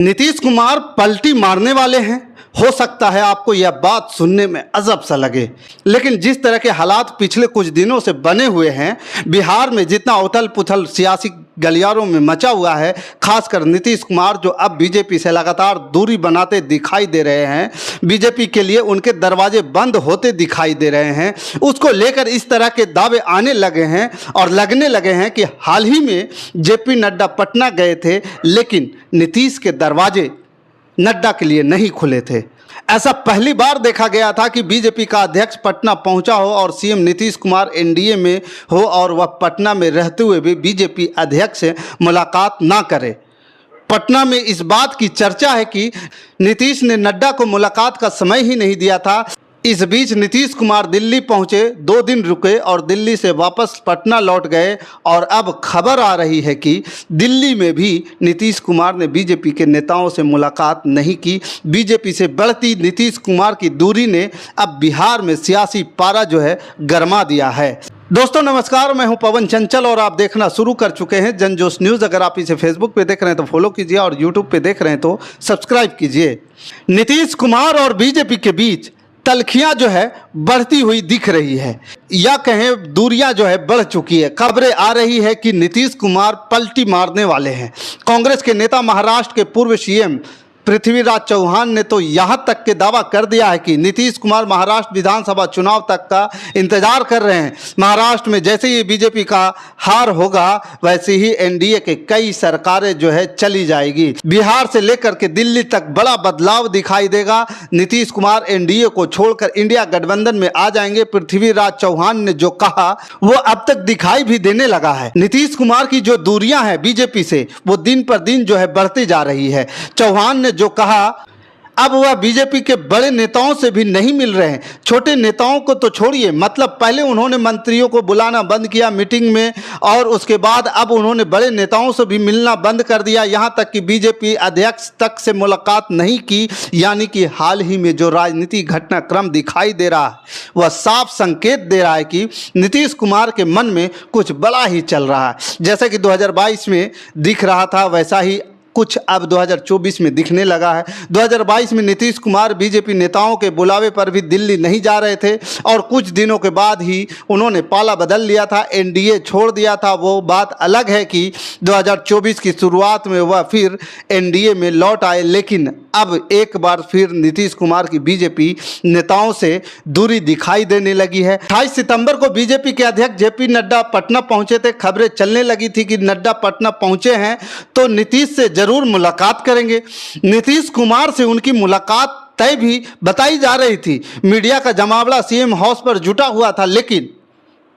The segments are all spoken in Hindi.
नीतीश कुमार पलटी मारने वाले हैं। हो सकता है आपको यह बात सुनने में अजब सा लगे, लेकिन जिस तरह के हालात पिछले कुछ दिनों से बने हुए हैं, बिहार में जितना उथल पुथल सियासी गलियारों में मचा हुआ है, खासकर नीतीश कुमार जो अब बीजेपी से लगातार दूरी बनाते दिखाई दे रहे हैं, बीजेपी के लिए उनके दरवाजे बंद होते दिखाई दे रहे हैं, उसको लेकर इस तरह के दावे आने लगे हैं और लगने लगे हैं कि हाल ही में जेपी नड्डा पटना गए थे, लेकिन नीतीश के दरवाजे नड्डा के लिए नहीं खुले थे। ऐसा पहली बार देखा गया था कि बीजेपी का अध्यक्ष पटना पहुंचा हो और सीएम नीतीश कुमार एनडीए में हो और वह पटना में रहते हुए भी बीजेपी अध्यक्ष से मुलाकात ना करे। पटना में इस बात की चर्चा है कि नीतीश ने नड्डा को मुलाकात का समय ही नहीं दिया था। इस बीच नीतीश कुमार दिल्ली पहुंचे, 2 दिन रुके और दिल्ली से वापस पटना लौट गए और अब खबर आ रही है कि दिल्ली में भी नीतीश कुमार ने बीजेपी के नेताओं से मुलाकात नहीं की। बीजेपी से बढ़ती नीतीश कुमार की दूरी ने अब बिहार में सियासी पारा जो है गरमा दिया है। दोस्तों नमस्कार, मैं हूं पवन चंचल और आप देखना शुरू कर चुके हैं जनजोश न्यूज़। अगर आप इसे फेसबुक पे देख रहे हैं तो फॉलो कीजिए और यूट्यूब पे देख रहे हैं तो सब्सक्राइब कीजिए। नीतीश कुमार और बीजेपी के बीच तलखियां जो है बढ़ती हुई दिख रही है, या कहें दूरियां जो है बढ़ चुकी है। खबरें आ रही है कि नीतीश कुमार पलटी मारने वाले हैं। कांग्रेस के नेता महाराष्ट्र के पूर्व सीएम पृथ्वीराज चौहान ने तो यहाँ तक के दावा कर दिया है कि नीतीश कुमार महाराष्ट्र विधानसभा चुनाव तक का इंतजार कर रहे हैं। महाराष्ट्र में जैसे ही बीजेपी का हार होगा वैसे ही एनडीए के कई सरकारें जो है चली जाएगी। बिहार से लेकर के दिल्ली तक बड़ा बदलाव दिखाई देगा। नीतीश कुमार एनडीए को छोड़कर इंडिया गठबंधन में आ जाएंगे। पृथ्वीराज चौहान ने जो कहा वो अब तक दिखाई भी देने लगा है। नीतीश कुमार की जो दूरियां हैं बीजेपी से वो दिन पर दिन जो है बढ़ती जा रही है। चौहान ने जो कहा अब वह बीजेपी के बड़े नेताओं से भी नहीं मिल रहे हैं। छोटे नेताओं को तो छोड़िए, मतलब पहले उन्होंने मंत्रियों को बुलाना बंद किया मीटिंग में और उसके बाद अब उन्होंने बड़े नेताओं से भी मिलना बंद कर दिया। यहां तक कि बीजेपी अध्यक्ष तक से मुलाकात नहीं की। यानी कि हाल ही में जो राजनीतिक घटनाक्रम दिखाई दे रहा है वह साफ संकेत दे रहा है कि नीतीश कुमार के मन में कुछ बड़ा ही चल रहा है। जैसा कि 2022 में दिख रहा था वैसा ही कुछ अब 2024 में दिखने लगा है। 2022 में नीतीश कुमार बीजेपी नेताओं के बुलावे पर भी दिल्ली नहीं जा रहे थे और कुछ दिनों के बाद ही उन्होंने पाला बदल लिया था, एनडीए छोड़ दिया था। वो बात अलग है कि 2024 की शुरुआत में वह फिर एनडीए में लौट आए, लेकिन अब एक बार फिर नीतीश कुमार की बीजेपी नेताओं से दूरी दिखाई देने लगी है। 28 सितंबर को बीजेपी के अध्यक्ष जेपी नड्डा पटना पहुंचे थे। खबरें चलने लगी थी कि नड्डा पटना पहुंचे हैं तो नीतीश से जरूर मुलाकात करेंगे। नीतीश कुमार से उनकी मुलाकात तय भी बताई जा रही थी। मीडिया का जमावड़ा सीएम हाउस पर जुटा हुआ था, लेकिन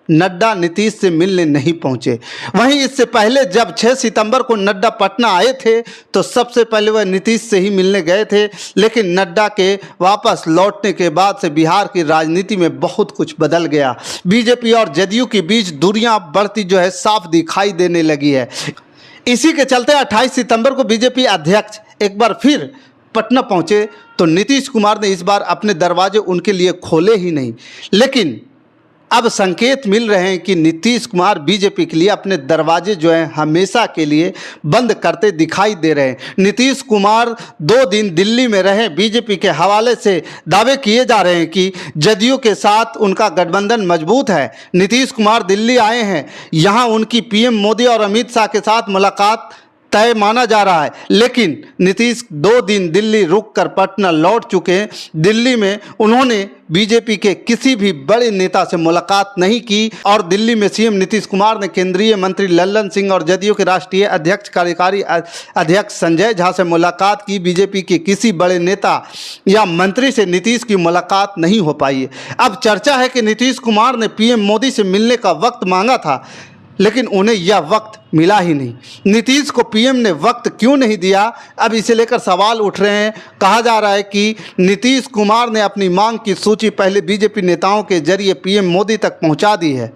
नड्डा नीतीश से मिलने नहीं पहुंचे। वहीं इससे पहले जब 6 सितंबर को नड्डा पटना आए थे तो सबसे पहले वह नीतीश से ही मिलने गए थे, लेकिन नड्डा के वापस लौटने के बाद से बिहार की राजनीति में बहुत कुछ बदल गया। बीजेपी और जदयू के बीच दूरियां बढ़ती जो है साफ दिखाई देने लगी है। इसी के चलते 28 सितंबर को बीजेपी अध्यक्ष एक बार फिर पटना पहुंचे तो नीतीश कुमार ने इस बार अपने दरवाजे उनके लिए खोले ही नहीं। लेकिन अब संकेत मिल रहे हैं कि नीतीश कुमार बीजेपी के लिए अपने दरवाजे जो हैं हमेशा के लिए बंद करते दिखाई दे रहे हैं। नीतीश कुमार 2 दिन दिल्ली में रहे। बीजेपी के हवाले से दावे किए जा रहे हैं कि जदयू के साथ उनका गठबंधन मजबूत है। नीतीश कुमार दिल्ली आए हैं, यहाँ उनकी पीएम मोदी और अमित शाह के साथ मुलाकात तय माना जा रहा है, लेकिन नीतीश 2 दिन दिल्ली रुककर पटना लौट चुके हैं। दिल्ली में उन्होंने बीजेपी के किसी भी बड़े नेता से मुलाकात नहीं की और दिल्ली में सीएम नीतीश कुमार ने केंद्रीय मंत्री लल्लन सिंह और जदयू के राष्ट्रीय अध्यक्ष कार्यकारी अध्यक्ष संजय झा से मुलाकात की। बीजेपी के किसी बड़े नेता या मंत्री से नीतीश की मुलाकात नहीं हो पाई है। अब चर्चा है कि नीतीश कुमार ने पीएम मोदी से मिलने का वक्त मांगा था, लेकिन उन्हें यह वक्त मिला ही नहीं। नीतीश को पीएम ने वक्त क्यों नहीं दिया, अब इसे लेकर सवाल उठ रहे हैं। कहा जा रहा है कि नीतीश कुमार ने अपनी मांग की सूची पहले बीजेपी नेताओं के जरिए पीएम मोदी तक पहुंचा दी है।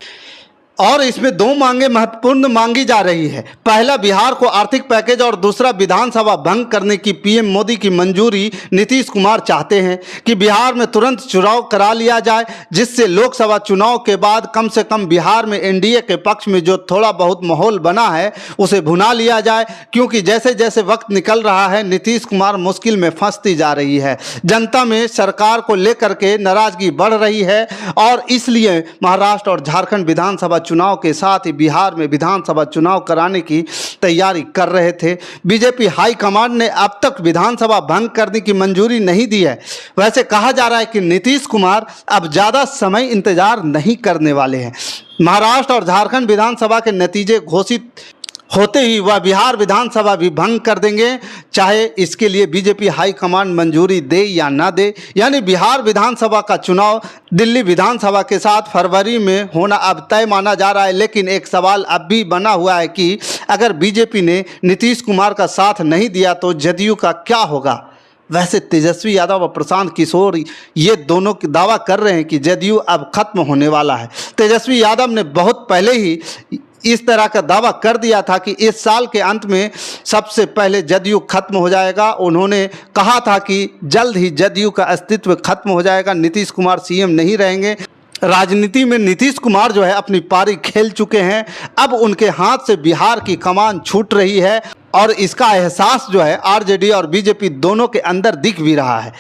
और इसमें दो मांगे महत्वपूर्ण मांगी जा रही है। पहला, बिहार को आर्थिक पैकेज और दूसरा, विधानसभा भंग करने की पीएम मोदी की मंजूरी। नीतीश कुमार चाहते हैं कि बिहार में तुरंत चुनाव करा लिया जाए, जिससे लोकसभा चुनाव के बाद कम से कम बिहार में एनडीए के पक्ष में जो थोड़ा बहुत माहौल बना है उसे भुना लिया जाए, क्योंकि जैसे जैसे वक्त निकल रहा है नीतीश कुमार मुश्किल में फंसती जा रही है। जनता में सरकार को लेकर के नाराजगी बढ़ रही है और इसलिए महाराष्ट्र और झारखंड विधानसभा चुनाव के साथ ही बिहार में विधानसभा चुनाव कराने की तैयारी कर रहे थे। बीजेपी हाईकमान ने अब तक विधानसभा भंग करने की मंजूरी नहीं दी है। वैसे कहा जा रहा है कि नीतीश कुमार अब ज़्यादा समय इंतजार नहीं करने वाले हैं। महाराष्ट्र और झारखंड विधानसभा के नतीजे घोषित होते ही वह बिहार विधानसभा भी भंग कर देंगे, चाहे इसके लिए बीजेपी हाईकमान मंजूरी दे या ना दे। यानी बिहार विधानसभा का चुनाव दिल्ली विधानसभा के साथ फरवरी में होना अब तय माना जा रहा है। लेकिन एक सवाल अब भी बना हुआ है कि अगर बीजेपी ने नीतीश कुमार का साथ नहीं दिया तो जदयू का क्या होगा। वैसे तेजस्वी यादव और प्रशांत किशोर ये दोनों दावा कर रहे हैं कि जदयू अब खत्म होने वाला है। तेजस्वी यादव ने बहुत पहले ही इस तरह का दावा कर दिया था कि इस साल के अंत में सबसे पहले जदयू खत्म हो जाएगा। उन्होंने कहा था कि जल्द ही जदयू का अस्तित्व खत्म हो जाएगा, नीतीश कुमार सीएम नहीं रहेंगे। राजनीति में नीतीश कुमार जो है अपनी पारी खेल चुके हैं। अब उनके हाथ से बिहार की कमान छूट रही है और इसका एहसास जो है आरजेडी और बीजेपी दोनों के अंदर दिख भी रहा है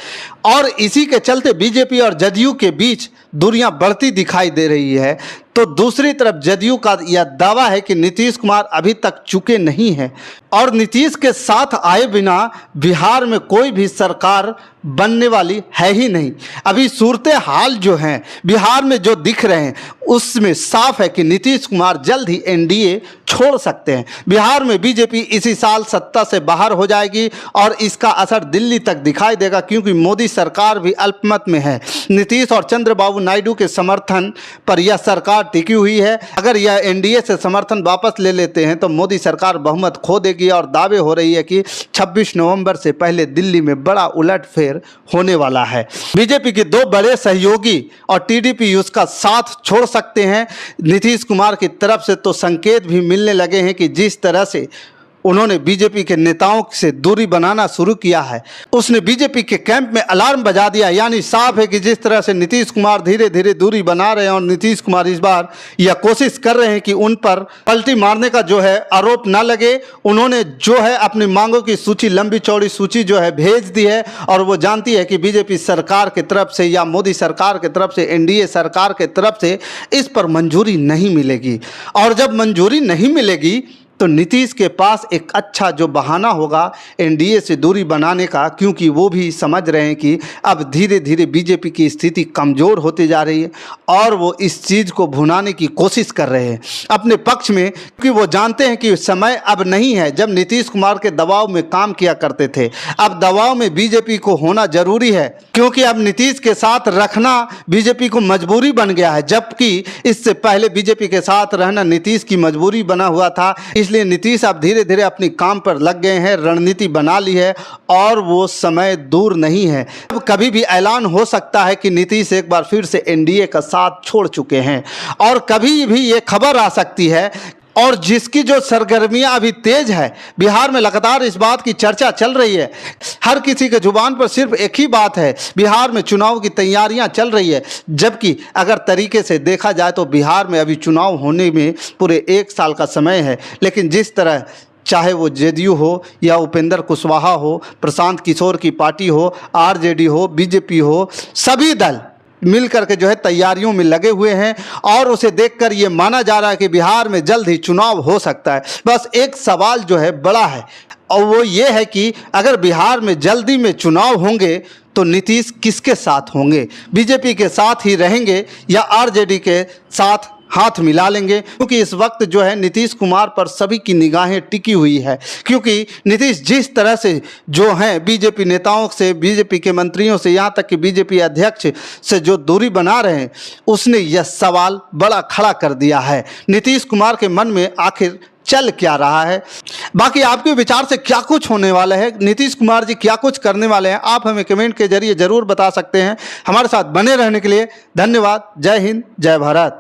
और इसी के चलते बीजेपी और जदयू के बीच दूरियां बढ़ती दिखाई दे रही है। तो दूसरी तरफ जदयू का यह दावा है कि नीतीश कुमार अभी तक चुके नहीं हैं और नीतीश के साथ आए बिना बिहार में कोई भी सरकार बनने वाली है ही नहीं। अभी सूरत हाल जो हैं बिहार में जो दिख रहे हैं उसमें साफ है कि नीतीश कुमार जल्द ही एनडीए छोड़ सकते हैं। बिहार में बीजेपी इसी साल सत्ता से बाहर हो जाएगी और इसका असर दिल्ली तक दिखाई देगा, क्योंकि मोदी सरकार भी अल्पमत में है। नीतीश और चंद्रबाबू नायडू के समर्थन पर यह सरकार टिकी हुई है। अगर यह एनडीए से समर्थन वापस ले लेते हैं तो मोदी सरकार बहुमत खो देगी और दावे हो रही है कि 26 नवंबर से पहले दिल्ली में बड़ा उलटफेर होने वाला है। बीजेपी के दो बड़े सहयोगी और टीडीपी उसका साथ छोड़ सकते हैं। नीतीश कुमार की तरफ से तो संकेत भी मिलने लगे हैं कि जिस तरह से उन्होंने बीजेपी के नेताओं से दूरी बनाना शुरू किया है, उसने बीजेपी के कैंप में अलार्म बजा दिया। यानी साफ है कि जिस तरह से नीतीश कुमार धीरे धीरे दूरी बना रहे हैं और नीतीश कुमार इस बार यह कोशिश कर रहे हैं कि उन पर पलटी मारने का जो है आरोप ना लगे। उन्होंने जो है अपनी मांगों की सूची, लंबी चौड़ी सूची जो है भेज दी है और वो जानती है कि बीजेपी सरकार की तरफ से या मोदी सरकार की तरफ से, एनडीए सरकार की तरफ से इस पर मंजूरी नहीं मिलेगी। और जब मंजूरी नहीं मिलेगी तो नीतीश के पास एक अच्छा जो बहाना होगा एनडीए से दूरी बनाने का, क्योंकि वो भी समझ रहे हैं कि अब धीरे धीरे बीजेपी की स्थिति कमज़ोर होती जा रही है और वो इस चीज़ को भुनाने की कोशिश कर रहे हैं अपने पक्ष में, क्योंकि वो जानते हैं कि समय अब नहीं है जब नीतीश कुमार के दबाव में काम किया करते थे। अब दबाव में बीजेपी को होना जरूरी है, क्योंकि अब नीतीश के साथ रखना बीजेपी को मजबूरी बन गया है, जबकि इससे पहले बीजेपी के साथ रहना नीतीश की मजबूरी बना हुआ था। इसलिए नीतीश अब धीरे धीरे अपनी काम पर लग गए हैं, रणनीति बना ली है और वो समय दूर नहीं है। अब कभी भी ऐलान हो सकता है कि नीतीश एक बार फिर से एनडीए का साथ छोड़ चुके हैं और कभी भी ये खबर आ सकती है। और जिसकी जो सरगर्मियां अभी तेज है, बिहार में लगातार इस बात की चर्चा चल रही है। हर किसी के जुबान पर सिर्फ एक ही बात है, बिहार में चुनाव की तैयारियां चल रही है। जबकि अगर तरीके से देखा जाए तो बिहार में अभी चुनाव होने में पूरे 1 साल का समय है। लेकिन जिस तरह चाहे वो जेडीयू हो या उपेंद्र कुशवाहा हो, प्रशांत किशोर की पार्टी हो, आरजेडी हो, बीजेपी हो, सभी दल मिलकर के जो है तैयारियों में लगे हुए हैं और उसे देखकर ये माना जा रहा है कि बिहार में जल्द ही चुनाव हो सकता है। बस एक सवाल जो है बड़ा है और वो ये है कि अगर बिहार में जल्दी में चुनाव होंगे तो नीतीश किसके साथ होंगे? बीजेपी के साथ ही रहेंगे या आरजेडी के साथ हाथ मिला लेंगे? क्योंकि इस वक्त जो है नीतीश कुमार पर सभी की निगाहें टिकी हुई है, क्योंकि नीतीश जिस तरह से जो हैं बीजेपी नेताओं से, बीजेपी के मंत्रियों से, यहाँ तक कि बीजेपी अध्यक्ष से जो दूरी बना रहे हैं, उसने यह सवाल बड़ा खड़ा कर दिया है नीतीश कुमार के मन में आखिर चल क्या रहा है। बाकी आपके विचार से क्या कुछ होने वाला है, नीतीश कुमार जी क्या कुछ करने वाले हैं, आप हमें कमेंट के जरिए ज़रूर बता सकते हैं। हमारे साथ बने रहने के लिए धन्यवाद। जय हिंद, जय भारत।